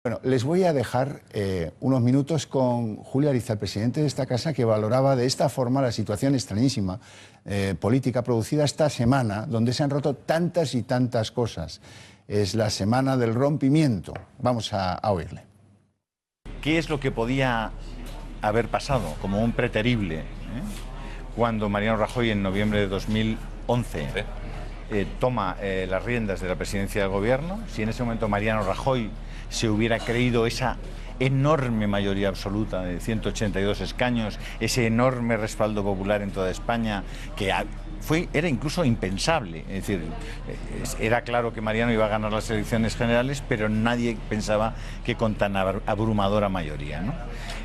Bueno, les voy a dejar unos minutos con Julio Ariza, el presidente de esta casa, que valoraba de esta forma la situación extrañísima política producida esta semana, donde se han roto tantas y tantas cosas. Es la semana del rompimiento. Vamos a oírle. ¿Qué es lo que podía haber pasado como un preterible cuando Mariano Rajoy en noviembre de 2011 toma las riendas de la presidencia del gobierno? Si en ese momento Mariano Rajoy se hubiera creído esa enorme mayoría absoluta de 182 escaños, ese enorme respaldo popular en toda España, que era incluso impensable. Es decir, era claro que Mariano iba a ganar las elecciones generales, pero nadie pensaba que con tan abrumadora mayoría, ¿no?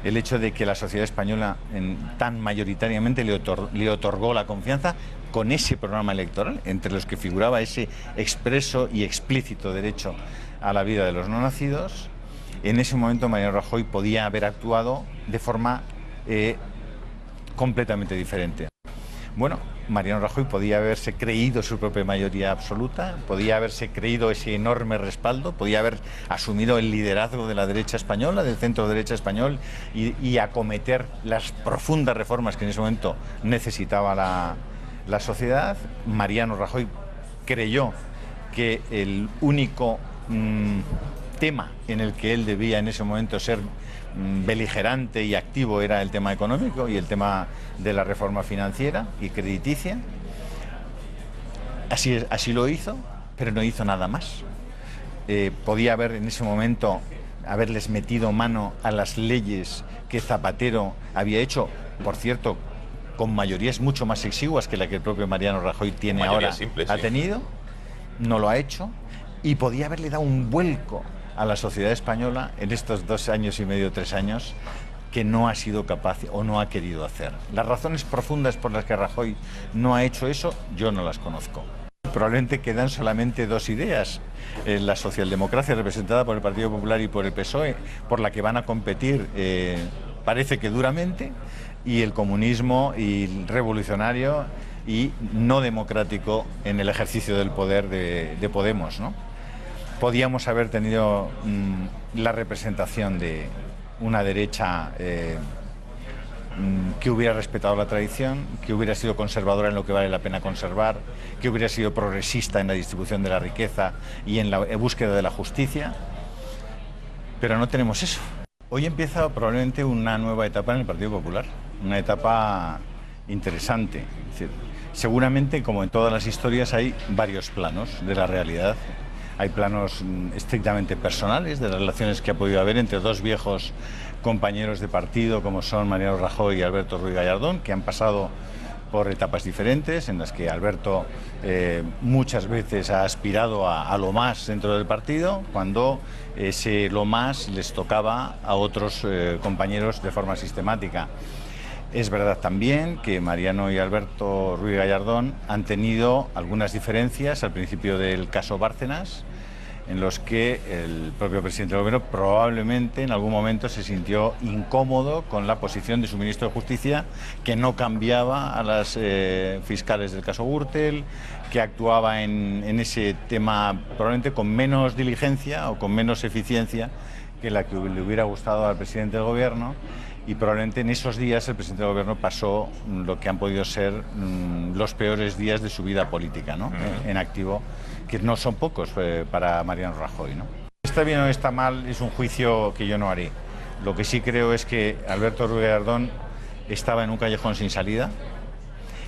El hecho de que la sociedad española tan mayoritariamente le otorgó la confianza con ese programa electoral, entre los que figuraba ese expreso y explícito derecho a la vida de los no nacidos. En ese momento Mariano Rajoy podía haber actuado de forma completamente diferente. Bueno, Mariano Rajoy podía haberse creído su propia mayoría absoluta, podía haberse creído ese enorme respaldo, podía haber asumido el liderazgo de la derecha española, del centro derecha español, y acometer las profundas reformas que en ese momento necesitaba la sociedad. Mariano Rajoy creyó que el único tema en el que él debía en ese momento ser beligerante y activo era el tema económico y el tema de la reforma financiera y crediticia. Así lo hizo, pero no hizo nada más. Podía haber en ese momento haberles metido mano a las leyes que Zapatero había hecho, por cierto, con mayorías mucho más exiguas que la que el propio Mariano Rajoy tiene ahora, simple, ha tenido, no lo ha hecho, y podía haberle dado un vuelco a la sociedad española en estos 2 años y medio, 3 años, que no ha sido capaz o no ha querido hacer. Las razones profundas por las que Rajoy no ha hecho eso, yo no las conozco. Probablemente quedan solamente 2 ideas: la socialdemocracia representada por el Partido Popular y por el PSOE, por la que van a competir, parece que duramente, y el comunismo y revolucionario y no democrático en el ejercicio del poder de Podemos, ¿no? Podíamos haber tenido la representación de una derecha que hubiera respetado la tradición, que hubiera sido conservadora en lo que vale la pena conservar, que hubiera sido progresista en la distribución de la riqueza y en la búsqueda de la justicia, pero no tenemos eso. Hoy empieza probablemente una nueva etapa en el Partido Popular, una etapa interesante. Es decir, seguramente, como en todas las historias, hay varios planos de la realidad. Hay planos estrictamente personales, de las relaciones que ha podido haber entre 2 viejos compañeros de partido, como son Mariano Rajoy y Alberto Ruiz Gallardón, que han pasado por etapas diferentes, en las que Alberto muchas veces ha aspirado a lo más dentro del partido, cuando ese lo más les tocaba a otros compañeros de forma sistemática. Es verdad también que Mariano y Alberto Ruiz Gallardón han tenido algunas diferencias al principio del caso Bárcenas, en los que el propio presidente del gobierno probablemente en algún momento se sintió incómodo con la posición de su ministro de Justicia, que no cambiaba a las fiscales del caso Gürtel, que actuaba en ese tema probablemente con menos diligencia o con menos eficiencia que la que le hubiera gustado al presidente del gobierno. Y probablemente en esos días el presidente del gobierno pasó lo que han podido ser los peores días de su vida política, ¿no? En activo, que no son pocos para Mariano Rajoy, ¿no? Está bien o está mal es un juicio que yo no haré. Lo que sí creo es que Alberto Ruiz Gallardón estaba en un callejón sin salida.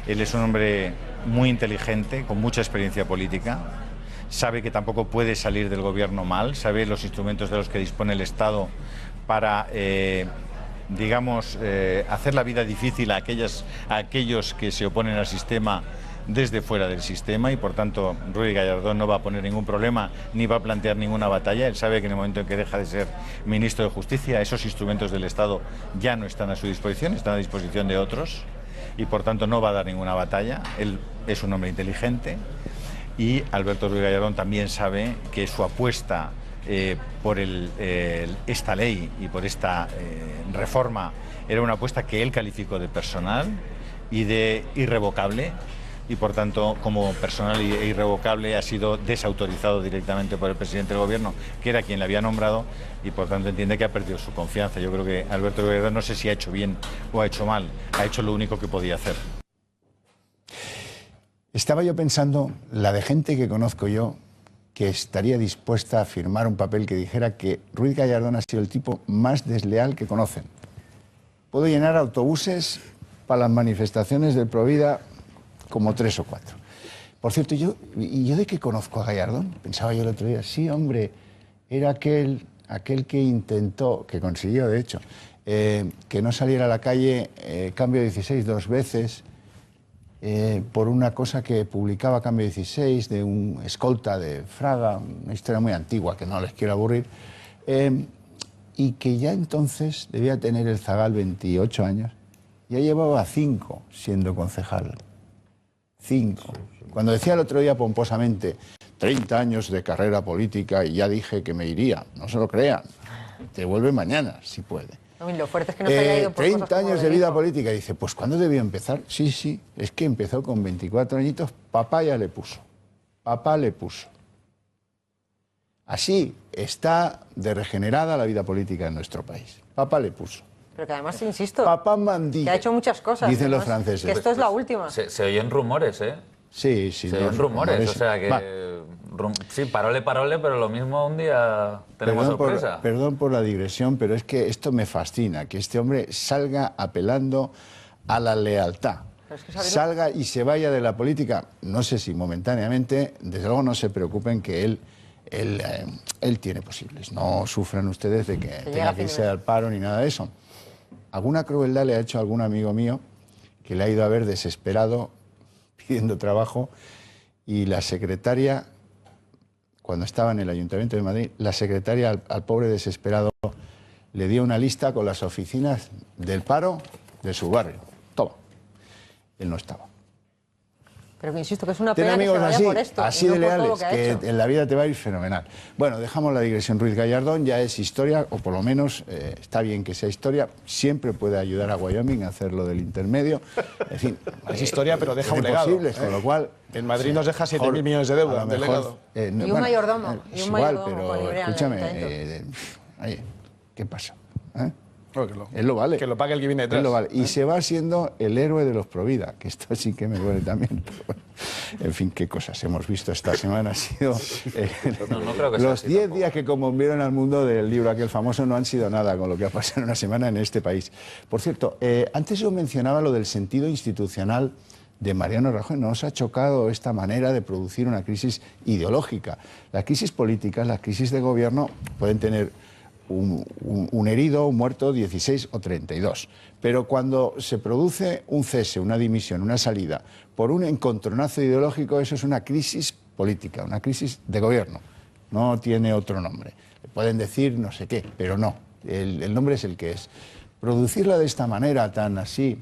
Él es un hombre muy inteligente, con mucha experiencia política. Sabe que tampoco puede salir del gobierno mal, sabe los instrumentos de los que dispone el Estado para digamos, hacer la vida difícil a aquellos que se oponen al sistema desde fuera del sistema, y por tanto Ruiz Gallardón no va a poner ningún problema ni va a plantear ninguna batalla. Él sabe que en el momento en que deja de ser ministro de Justicia, esos instrumentos del Estado ya no están a su disposición, están a disposición de otros, y por tanto no va a dar ninguna batalla. Él es un hombre inteligente, y Alberto Ruiz Gallardón también sabe que su apuesta por esta ley y por esta reforma era una apuesta que él calificó de personal y de irrevocable, y por tanto como personal e irrevocable ha sido desautorizado directamente por el presidente del gobierno, que era quien le había nombrado, y por tanto entiende que ha perdido su confianza. Yo creo que Alberto Gallardón, no sé si ha hecho bien o ha hecho mal, ha hecho lo único que podía hacer. Estaba yo pensando, la de gente que conozco yo, que estaría dispuesta a firmar un papel que dijera que Ruiz Gallardón ha sido el tipo más desleal que conocen. Puedo llenar autobuses para las manifestaciones del Provida como 3 o 4. Por cierto, ¿yo de qué conozco a Gallardón? Pensaba yo el otro día, sí, hombre, era aquel que intentó, que consiguió de hecho, que no saliera a la calle Cambio 16 2 veces, por una cosa que publicaba Cambio 16 de un escolta de Fraga, una historia muy antigua que no les quiero aburrir, y que ya entonces debía tener el zagal 28 años, ya llevaba 5 siendo concejal. 5. Cuando decía el otro día pomposamente, 30 años de carrera política y ya dije que me iría, no se lo crean, te vuelve mañana si puede. Lo fuerte es que no se haya ido por 30 años de vida política. Y dice, pues ¿cuándo debió empezar? Sí, es que empezó con 24 añitos, papá ya le puso. Papá le puso. Así está de regenerada la vida política en nuestro país. Papá le puso. Pero que además, insisto, papá mandí. Que ha hecho muchas cosas. Dicen los franceses. Que esto es la última. Se oyen rumores, ¿eh? Sí. Se oyen rumores, o sea que... Sí, parole, pero lo mismo un día tenemos sorpresa. Perdón por la digresión, pero es que esto me fascina, que este hombre salga apelando a la lealtad. Salga y se vaya de la política, no sé si momentáneamente, desde luego no se preocupen que él tiene posibles. No sufran ustedes de que tenga que irse al paro ni nada de eso. Alguna crueldad le ha hecho algún amigo mío que le ha ido a ver desesperado pidiendo trabajo y la secretaria, cuando estaba en el Ayuntamiento de Madrid, la secretaria al pobre desesperado le dio una lista con las oficinas del paro de su barrio. Toma. Él no estaba. Pero que insisto que es una pena que se vaya por esto. Así de leales, que en la vida te va a ir fenomenal. Bueno, dejamos la digresión. Ruiz Gallardón ya es historia, o por lo menos está bien que sea historia. Siempre puede ayudar a Wyoming a hacer lo del intermedio. En fin, es historia, pero deja un legado. Con lo cual... En Madrid nos deja 7.000 millones de deuda, de legado. Y un mayordomo. Es igual, pero escúchame, ¿qué pasa? Él lo vale. Que lo pague el que viene detrás. Él lo vale. Y se va siendo el héroe de los Provida, que esto sí que me duele también. Pero bueno, en fin, qué cosas hemos visto esta semana. Han sido no creo que los 10 días que conmovieron al mundo del libro aquel famoso no han sido nada con lo que ha pasado en una semana en este país. Por cierto, antes yo mencionaba lo del sentido institucional de Mariano Rajoy. ¿No os ha chocado esta manera de producir una crisis ideológica? Las crisis políticas, las crisis de gobierno pueden tener un herido, un muerto, 16 o 32. Pero cuando se produce un cese, una dimisión, una salida, por un encontronazo ideológico, eso es una crisis política, una crisis de gobierno. No tiene otro nombre. Pueden decir no sé qué, pero no. El nombre es el que es. Producirla de esta manera, tan así,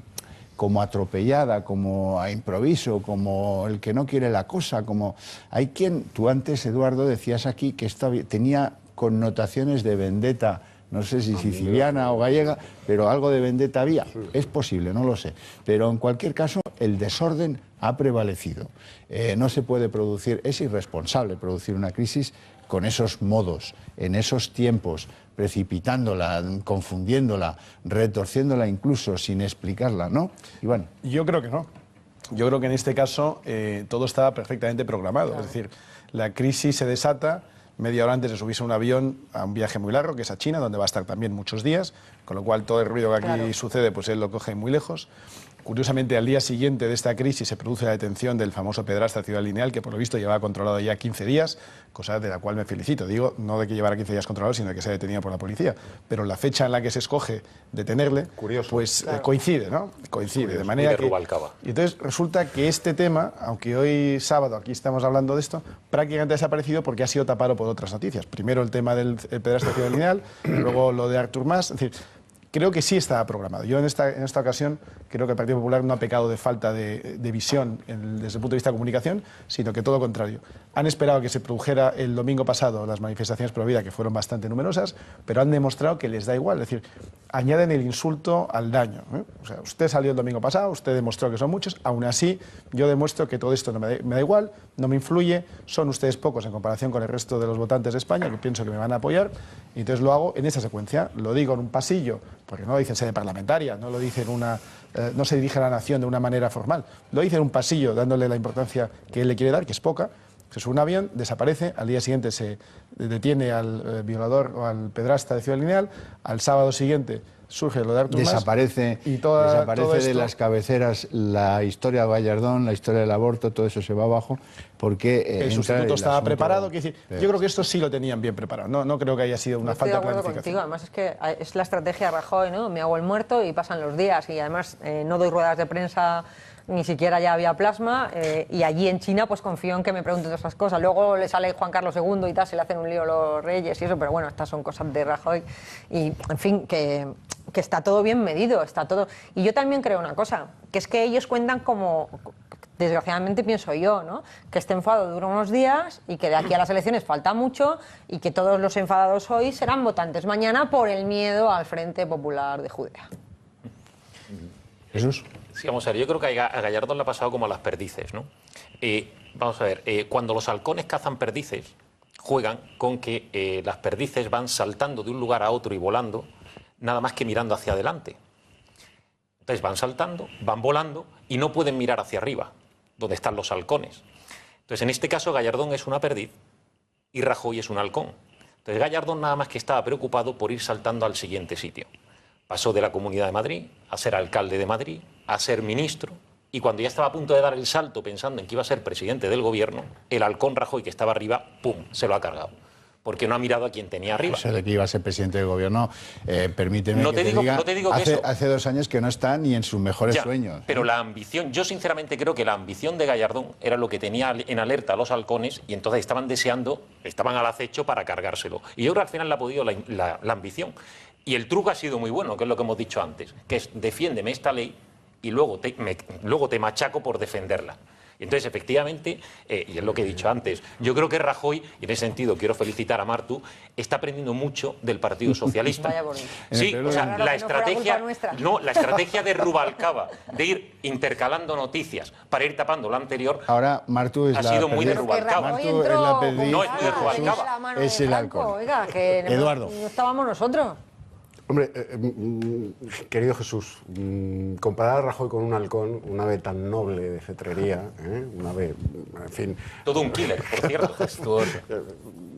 como atropellada, como a improviso, como el que no quiere la cosa, como... Hay quien, tú antes, Eduardo, decías aquí que esto tenía connotaciones de vendetta, no sé si siciliana o gallega, pero algo de vendetta había. Es posible, no lo sé. Pero en cualquier caso, el desorden ha prevalecido. No se puede producir, es irresponsable producir una crisis con esos modos, en esos tiempos, precipitándola, confundiéndola, retorciéndola incluso sin explicarla, ¿no? Iván. Yo creo que no. Yo creo que en este caso todo estaba perfectamente programado. Claro. Es decir, la crisis se desata media hora antes de subirse a un avión a un viaje muy largo, que es a China, donde va a estar también muchos días, con lo cual todo el ruido que aquí sucede, pues él lo coge muy lejos. Curiosamente, al día siguiente de esta crisis se produce la detención del famoso pederasta Ciudad Lineal, que por lo visto llevaba controlado ya 15 días, cosa de la cual me felicito. Digo, no de que llevara 15 días controlado, sino de que sea detenido por la policía. Pero la fecha en la que se escoge detenerle, pues coincide, ¿no? Coincide, de manera que... Y entonces resulta que este tema, aunque hoy sábado aquí estamos hablando de esto, prácticamente ha desaparecido porque ha sido tapado por otras noticias. Primero el tema del pederasta Ciudad Lineal, luego lo de Artur Mas, es decir... creo que sí estaba programado. Yo en esta ocasión creo que el Partido Popular no ha pecado de falta de visión desde el punto de vista de comunicación, sino que todo lo contrario. Han esperado que se produjera el domingo pasado las manifestaciones pro vida, que fueron bastante numerosas, pero han demostrado que les da igual. Es decir, añaden el insulto al daño, ¿eh? O sea, usted salió el domingo pasado, usted demostró que son muchos, aún así yo demuestro que todo esto no me da igual, no me influye, son ustedes pocos en comparación con el resto de los votantes de España, que pienso que me van a apoyar, y entonces lo hago en esa secuencia. Lo digo en un pasillo, porque no lo dice en sede parlamentaria, no lo dice en no se dirige a la nación de una manera formal, lo dice en un pasillo dándole la importancia que él le quiere dar, que es poca. Se sube un avión, desaparece, al día siguiente se detiene al violador o al pedrasta de Ciudad Lineal, al sábado siguiente surge lo de Artur Mas. Desaparece de las cabeceras la historia de Gallardón, la historia del aborto, todo eso se va abajo, porque el sustituto estaba preparado. Yo creo que esto sí lo tenían bien preparado, no creo que haya sido una falta de planificación. Contigo. Además es que es la estrategia de Rajoy, ¿no? Me hago el muerto y pasan los días, y además no doy ruedas de prensa, ni siquiera ya había plasma, y allí en China pues confío en que me pregunten todas esas cosas. Luego le sale Juan Carlos II y tal, se le hacen un lío los reyes y eso, pero bueno, estas son cosas de Rajoy, y en fin, que está todo bien medido, está todo. Y yo también creo una cosa, que es que ellos cuentan como, desgraciadamente pienso yo, ¿no?, que este enfado dura unos días y que de aquí a las elecciones falta mucho, y que todos los enfadados hoy serán votantes mañana por el miedo al Frente Popular de Judea. Jesús. Sí, vamos a ver, yo creo que a Gallardón le ha pasado como a las perdices, ¿no? Vamos a ver, cuando los halcones cazan perdices, juegan con que las perdices van saltando de un lugar a otro y volando, nada más que mirando hacia adelante. Entonces van saltando, van volando y no pueden mirar hacia arriba, donde están los halcones. Entonces, en este caso, Gallardón es una perdiz y Rajoy es un halcón. Entonces, Gallardón nada más que estaba preocupado por ir saltando al siguiente sitio. Pasó de la Comunidad de Madrid a ser alcalde de Madrid, a ser ministro, y cuando ya estaba a punto de dar el salto pensando en que iba a ser presidente del gobierno, el halcón Rajoy que estaba arriba, ¡pum!, se lo ha cargado. Porque no ha mirado a quien tenía arriba. Eso de que iba a ser presidente del gobierno, permíteme que te diga, hace 2 años que no está ni en sus mejores sueños. Pero la ambición, yo sinceramente creo que la ambición de Gallardón era lo que tenía en alerta a los halcones, y entonces estaban deseando, estaban al acecho para cargárselo. Y yo creo que al final le ha podido la ambición. Y el truco ha sido muy bueno, que es lo que hemos dicho antes, que es defiéndeme esta ley y luego te machaco por defenderla. Entonces, efectivamente, y es lo que he dicho antes, yo creo que Rajoy, y en ese sentido quiero felicitar a Martu, está aprendiendo mucho del Partido Socialista. Vaya bonito. Sí, o sea, la estrategia de Rubalcaba, de ir intercalando noticias para ir tapando lo anterior, ahora Martu es ha sido muy de Rubalcaba. Martu es la perdiz, no es muy de Rubalcaba. Es el halcón. Oiga, que Eduardo. No estábamos nosotros. Hombre, querido Jesús, comparar a Rajoy con un halcón, un ave tan noble de cetrería, un ave, en fin... Todo un killer, por cierto.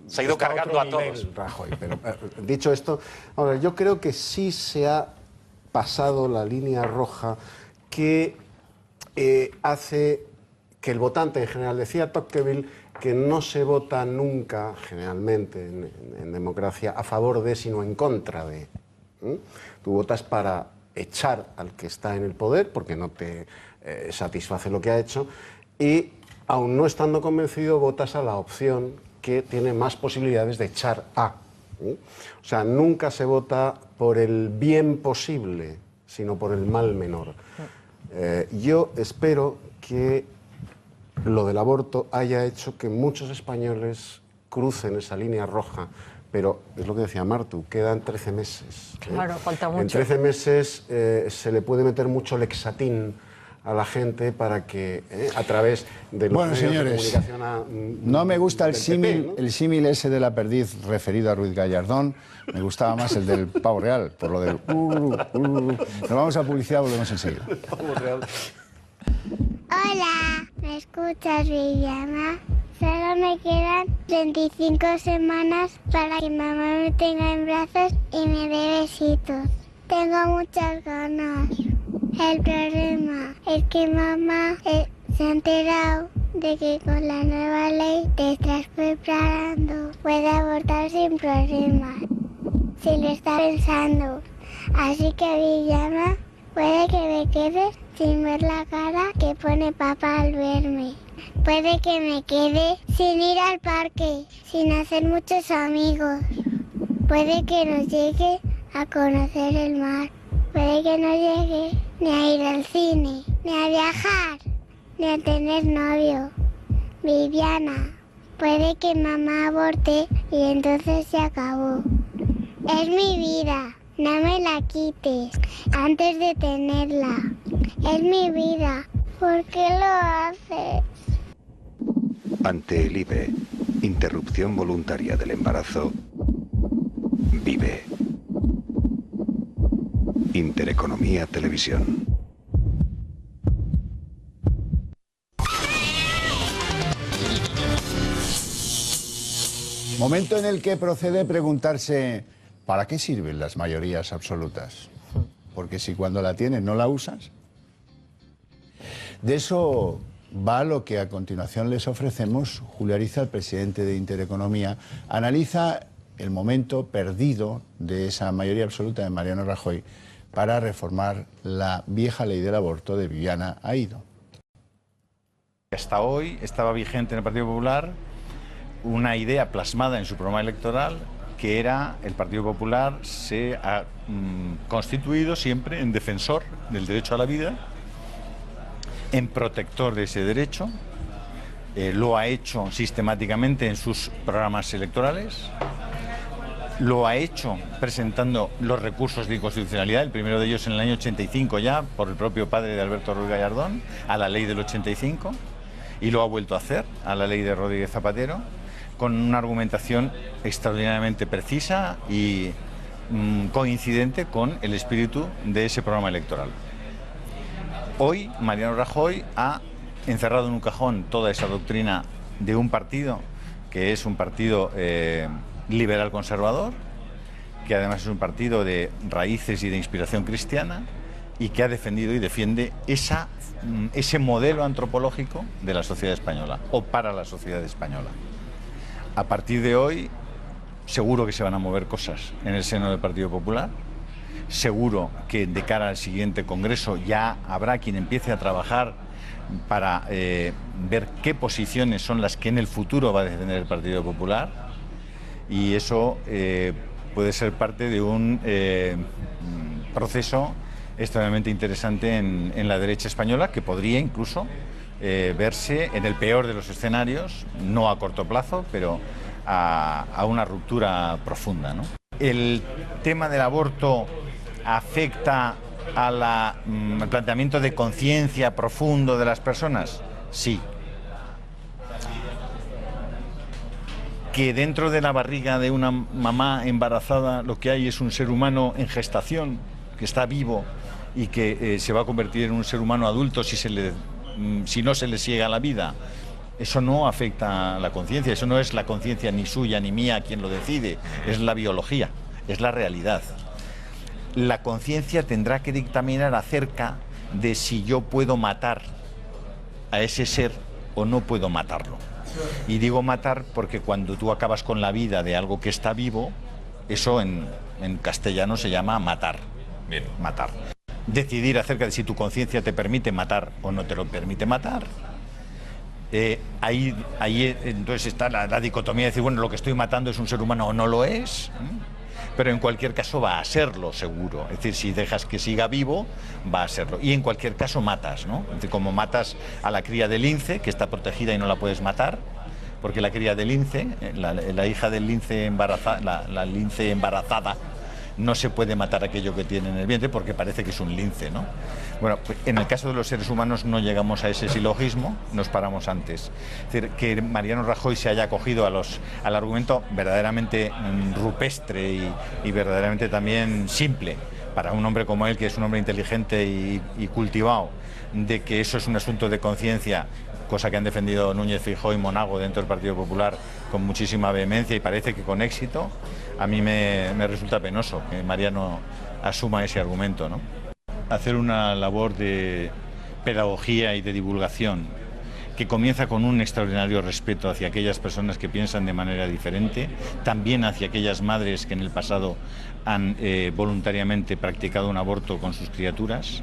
Se ha ido cargando a todos. Rajoy, pero, dicho esto, ahora, yo creo que sí se ha pasado la línea roja que hace que el votante en general, decía Tocqueville, que no se vota nunca, generalmente, en democracia, a favor de, sino en contra de. Tú votas para echar al que está en el poder, porque no te satisface lo que ha hecho, y, aun no estando convencido, votas a la opción que tiene más posibilidades de echar a. O sea, nunca se vota por el bien posible, sino por el mal menor. Yo espero que lo del aborto haya hecho que muchos españoles crucen esa línea roja, pero es lo que decía Martu, quedan 13 meses. Claro, falta mucho. En 13 meses se le puede meter mucho lexatín a la gente para que a través de los medios de comunicación... No me gusta el símil ese de la perdiz referido a Ruiz Gallardón, me gustaba más el del pavo real, por lo del... Nos vamos a publicidad, volvemos enseguida. Pavo real. Hola, ¿me escuchas, Villama? Solo me quedan 25 semanas para que mamá me tenga en brazos y me dé besitos. Tengo muchas ganas. El problema es que mamá se ha enterado de que con la nueva ley te estás preparando. Puede abortar sin problemas, si lo está pensando. Así que, Villama, puede que me quede sin ver la cara que pone papá al verme. Puede que me quede sin ir al parque, sin hacer muchos amigos. Puede que nos llegue a conocer el mar. Puede que no llegue ni a ir al cine, ni a viajar, ni a tener novio. Viviana, puede que mamá aborte y entonces se acabó. Es mi vida, no me la quites antes de tenerla. Es mi vida, ¿por qué lo haces? Ante el IVE, interrupción voluntaria del embarazo, vive. Intereconomía Televisión. Momento en el que procede preguntarse, ¿para qué sirven las mayorías absolutas? Porque si cuando la tienes no la usas. De eso va lo que a continuación les ofrecemos. Julio Ariza, el presidente de Intereconomía, analiza el momento perdido de esa mayoría absoluta de Mariano Rajoy para reformar la vieja ley del aborto de Viviana Aído. Hasta hoy estaba vigente en el Partido Popular una idea plasmada en su programa electoral, que era el Partido Popular se ha constituido siempre en defensor del derecho a la vida, en protector de ese derecho, lo ha hecho sistemáticamente en sus programas electorales, lo ha hecho presentando los recursos de inconstitucionalidad, el primero de ellos en el año 85 ya, por el propio padre de Alberto Ruiz Gallardón, a la ley del 85, y lo ha vuelto a hacer a la ley de Rodríguez Zapatero, con una argumentación extraordinariamente precisa y coincidente con el espíritu de ese programa electoral. Hoy Mariano Rajoy ha encerrado en un cajón toda esa doctrina de un partido que es un partido liberal conservador, que además es un partido de raíces y de inspiración cristiana, y que ha defendido y defiende ese modelo antropológico de la sociedad española, o para la sociedad española. A partir de hoy, seguro que se van a mover cosas en el seno del Partido Popular. Seguro que de cara al siguiente Congreso ya habrá quien empiece a trabajar para ver qué posiciones son las que en el futuro va a defender el Partido Popular. Y eso puede ser parte de un proceso extremadamente interesante en la derecha española, que podría incluso verse en el peor de los escenarios, no a corto plazo, pero a una ruptura profunda, ¿no? El tema del aborto afecta al planteamiento de conciencia profundo de las personas, sí. Que dentro de la barriga de una mamá embarazada lo que hay es un ser humano en gestación, que está vivo y que se va a convertir en un ser humano adulto si no se le ciega la vida. Eso no afecta a la conciencia, eso no es la conciencia ni suya ni mía quien lo decide, es la biología, es la realidad. La conciencia tendrá que dictaminar acerca de si yo puedo matar a ese ser o no puedo matarlo. Y digo matar porque cuando tú acabas con la vida de algo que está vivo, eso en castellano se llama matar. Bien, matar. Decidir acerca de si tu conciencia te permite matar o no te lo permite matar. Ahí entonces está la dicotomía de decir, bueno, lo que estoy matando es un ser humano o no lo es, pero en cualquier caso va a serlo seguro. Es decir, si dejas que siga vivo, va a serlo. Y en cualquier caso matas, ¿no? Es decir, como matas a la cría del lince, que está protegida y no la puedes matar, porque la cría del lince, la hija del lince embarazada, la lince embarazada, no se puede matar aquello que tiene en el vientre porque parece que es un lince, ¿no? Bueno, pues en el caso de los seres humanos no llegamos a ese silogismo, nos paramos antes. Es decir, que Mariano Rajoy se haya acogido al argumento verdaderamente rupestre y verdaderamente también simple para un hombre como él, que es un hombre inteligente y cultivado, de que eso es un asunto de conciencia, cosa que han defendido Núñez Feijóo y Monago dentro del Partido Popular con muchísima vehemencia y parece que con éxito. A mí me resulta penoso que Mariano asuma ese argumento, ¿no? Hacer una labor de pedagogía y de divulgación que comienza con un extraordinario respeto hacia aquellas personas que piensan de manera diferente, también hacia aquellas madres que en el pasado han voluntariamente practicado un aborto con sus criaturas,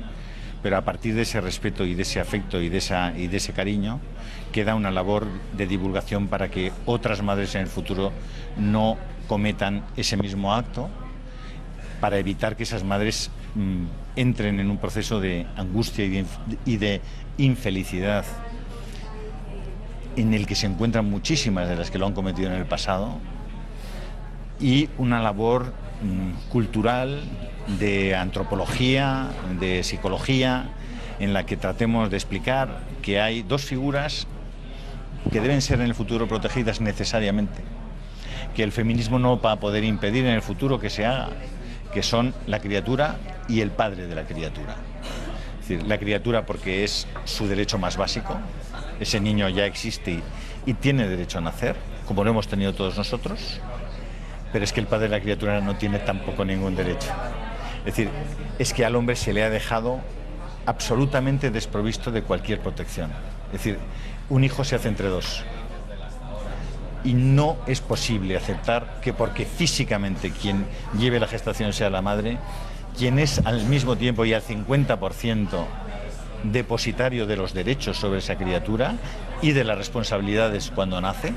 pero a partir de ese respeto y de ese afecto y de ese cariño queda una labor de divulgación para que otras madres en el futuro no cometan ese mismo acto para evitar que esas madres entren en un proceso de angustia y de infelicidad en el que se encuentran muchísimas de las que lo han cometido en el pasado, y una labor cultural, de antropología, de psicología, en la que tratemos de explicar que hay dos figuras que deben ser en el futuro protegidas necesariamente, que el feminismo no va a poder impedir en el futuro que se haga, que son la criatura y el padre de la criatura. Es decir, la criatura porque es su derecho más básico, ese niño ya existe y tiene derecho a nacer, como lo hemos tenido todos nosotros, pero es que el padre de la criatura no tiene tampoco ningún derecho. Es decir, es que al hombre se le ha dejado absolutamente desprovisto de cualquier protección. Es decir, un hijo se hace entre dos. Y no es posible aceptar que porque físicamente quien lleve la gestación sea la madre, quien es al mismo tiempo y al 50% depositario de los derechos sobre esa criatura y de las responsabilidades cuando nace,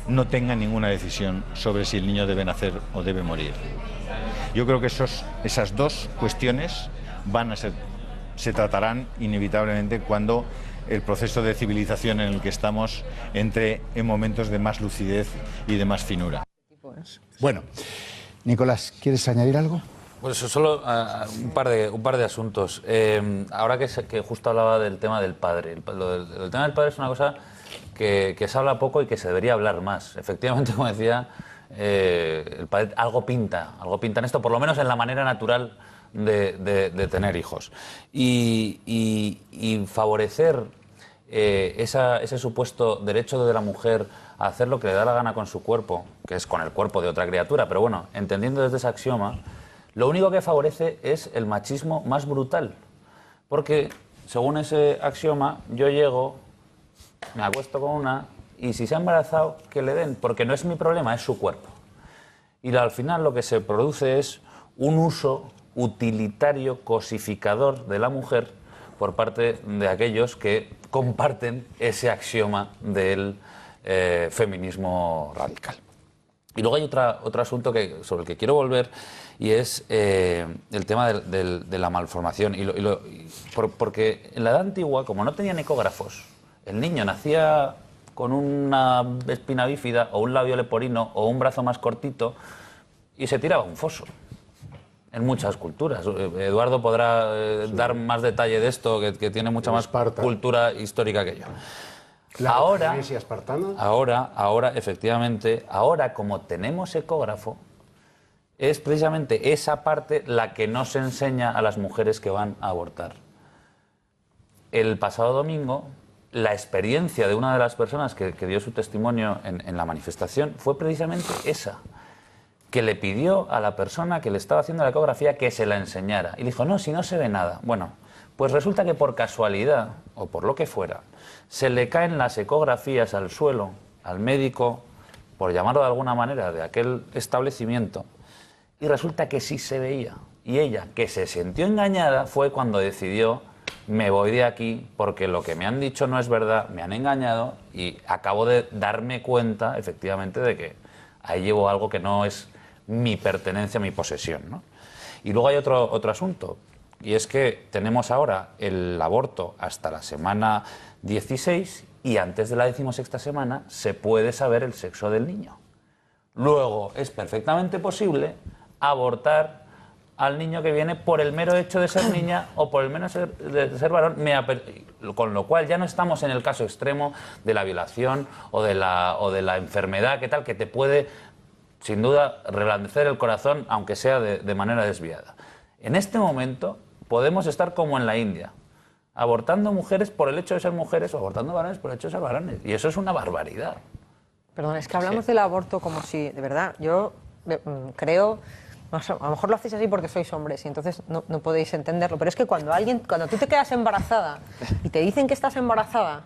no tenga ninguna decisión sobre si el niño debe nacer o debe morir. Yo creo que esas dos cuestiones se tratarán inevitablemente cuando el proceso de civilización en el que estamos entre en momentos de más lucidez y de más finura. Bueno, Nicolás, ¿quieres añadir algo? Pues solo un par de asuntos. Ahora que justo hablaba del tema del padre. El tema del padre es una cosa que se habla poco y que se debería hablar más. Efectivamente, como decía, el padre algo pinta en esto, por lo menos en la manera natural de tener hijos. Y favorecer ese supuesto derecho de la mujer a hacer lo que le da la gana con su cuerpo, que es con el cuerpo de otra criatura, pero bueno, entendiendo desde ese axioma, lo único que favorece es el machismo más brutal. Porque, según ese axioma, yo llego, me acuesto con una, y si se ha embarazado, que le den, porque no es mi problema, es su cuerpo. Y al final lo que se produce es un uso utilitario, cosificador de la mujer por parte de aquellos que comparten ese axioma del feminismo radical. Y luego hay otro asunto sobre el que quiero volver, y es el tema de la malformación. Porque en la edad antigua, como no tenían ecógrafos, el niño nacía con una espina bífida o un labio leporino o un brazo más cortito y se tiraba a un foso. En muchas culturas. Eduardo podrá dar más detalle de esto, que tiene mucha más cultura histórica que yo. La iglesia espartana. Ahora, efectivamente, como tenemos ecógrafo, es precisamente esa parte la que no se enseña a las mujeres que van a abortar. El pasado domingo, la experiencia de una de las personas que dio su testimonio en la manifestación fue precisamente esa, que le pidió a la persona que le estaba haciendo la ecografía que se la enseñara. Y le dijo, no, si no se ve nada. Bueno, pues resulta que por casualidad, o por lo que fuera, se le caen las ecografías al suelo, al médico, por llamarlo de alguna manera, de aquel establecimiento, y resulta que sí se veía. Y ella, que se sintió engañada, fue cuando decidió, me voy de aquí porque lo que me han dicho no es verdad, me han engañado, y acabo de darme cuenta, efectivamente, de que ahí llevo algo que no es mi pertenencia, mi posesión, ¿no? Y luego hay otro asunto, y es que tenemos ahora el aborto hasta la semana 16 y antes de la 16ª semana se puede saber el sexo del niño. Luego es perfectamente posible abortar al niño que viene por el mero hecho de ser niña o por el mero de ser varón, con lo cual ya no estamos en el caso extremo de la violación o de la enfermedad que te puede, sin duda, reblandecer el corazón, aunque sea de manera desviada. En este momento podemos estar como en la India, abortando mujeres por el hecho de ser mujeres o abortando varones por el hecho de ser varones. Y eso es una barbaridad. Perdón, es que hablamos del aborto como si, de verdad, yo creo, a lo mejor lo hacéis así porque sois hombres y entonces no podéis entenderlo, pero es que cuando tú te quedas embarazada y te dicen que estás embarazada,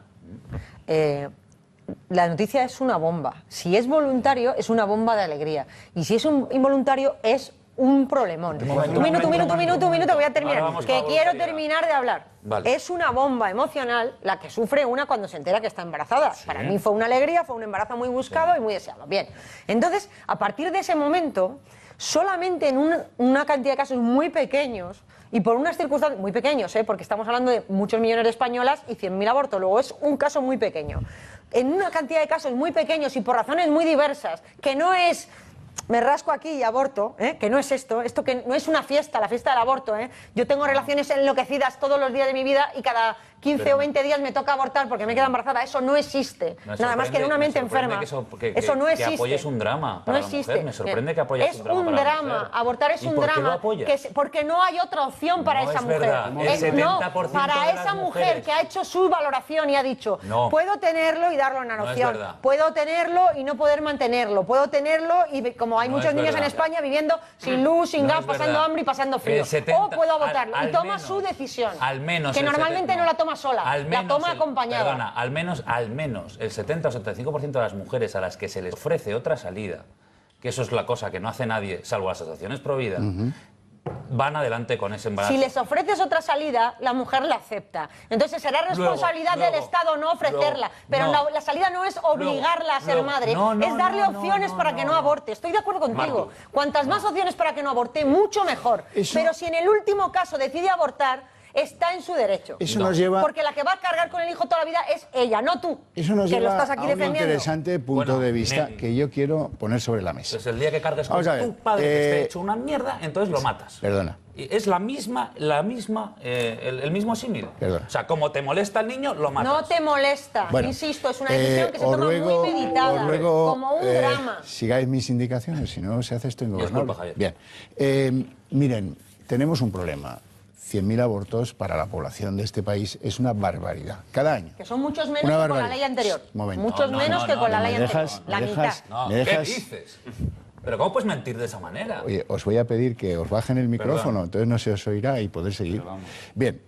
la noticia es una bomba. Si es voluntario, es una bomba de alegría. Y si es involuntario, es un problemón. Un minuto, voy a terminar. Que quiero terminar de hablar. Vale. Es una bomba emocional la que sufre una cuando se entera que está embarazada. Sí. Para mí fue una alegría, fue un embarazo muy buscado y muy deseado. Bien. Entonces, a partir de ese momento, solamente en una cantidad de casos muy pequeños y por unas circunstancias muy pequeños, porque estamos hablando de muchos millones de españolas y 100.000 abortos, luego es un caso muy pequeño. En una cantidad de casos muy pequeños y por razones muy diversas, que no es me rasco aquí y aborto, que no es esto que no es una fiesta, la fiesta del aborto. Yo tengo relaciones enloquecidas todos los días de mi vida y cada 15 o 20 días me toca abortar porque me queda embarazada. Eso no existe. Nada más que en una mente enferma. Eso no existe. Que apoyes un drama para la mujer. Me sorprende que apoyes un drama para la mujer. Abortar es un drama. Porque no hay otra opción para esa mujer. No, para esa mujer que ha hecho su valoración y ha dicho, puedo tenerlo y darlo en adopción. Puedo tenerlo y no poder mantenerlo. Puedo tenerlo y como hay muchos niños en España viviendo sin luz, sin gas, pasando hambre y pasando frío. O puedo abortarlo. Y toma su decisión. Que normalmente no la toma sola, la toma acompañada. Perdona, al menos el 70 o 75% de las mujeres a las que se les ofrece otra salida, que eso es la cosa que no hace nadie, salvo las asociaciones pro vida, van adelante con ese embarazo. Si les ofreces otra salida, la mujer la acepta. Entonces será responsabilidad del Estado no ofrecerla. Pero la salida no es obligarla a ser madre, es darle opciones para que no aborte. Estoy de acuerdo contigo. Cuantas más opciones para que no aborte, mucho mejor. Pero si en el último caso decide abortar, está en su derecho. Eso nos lleva... Porque la que va a cargar con el hijo toda la vida es ella, no tú. Eso nos que lleva lo estás aquí a un defendiendo. interesante punto de vista que yo quiero poner sobre la mesa. Pues el día que cargues con tu padre que esté hecho una mierda, entonces lo matas. Perdona. Es el mismo símil. Perdona. O sea, como te molesta el niño, lo matas. No te molesta, bueno, insisto, es una decisión que se toma muy meditada, como un drama. Sigáis mis indicaciones, si no se hace esto ingobernable. Disculpa, Javier. Bien, miren, tenemos un problema. 100.000 abortos para la población de este país es una barbaridad. Cada año. Que son muchos menos que con la ley anterior. Muchos menos que con la ley anterior. La mitad. ¿Qué dices? ¿Pero cómo puedes mentir de esa manera? Oye, os voy a pedir que os bajen el micrófono, entonces no se os oirá y poder seguir. Bien.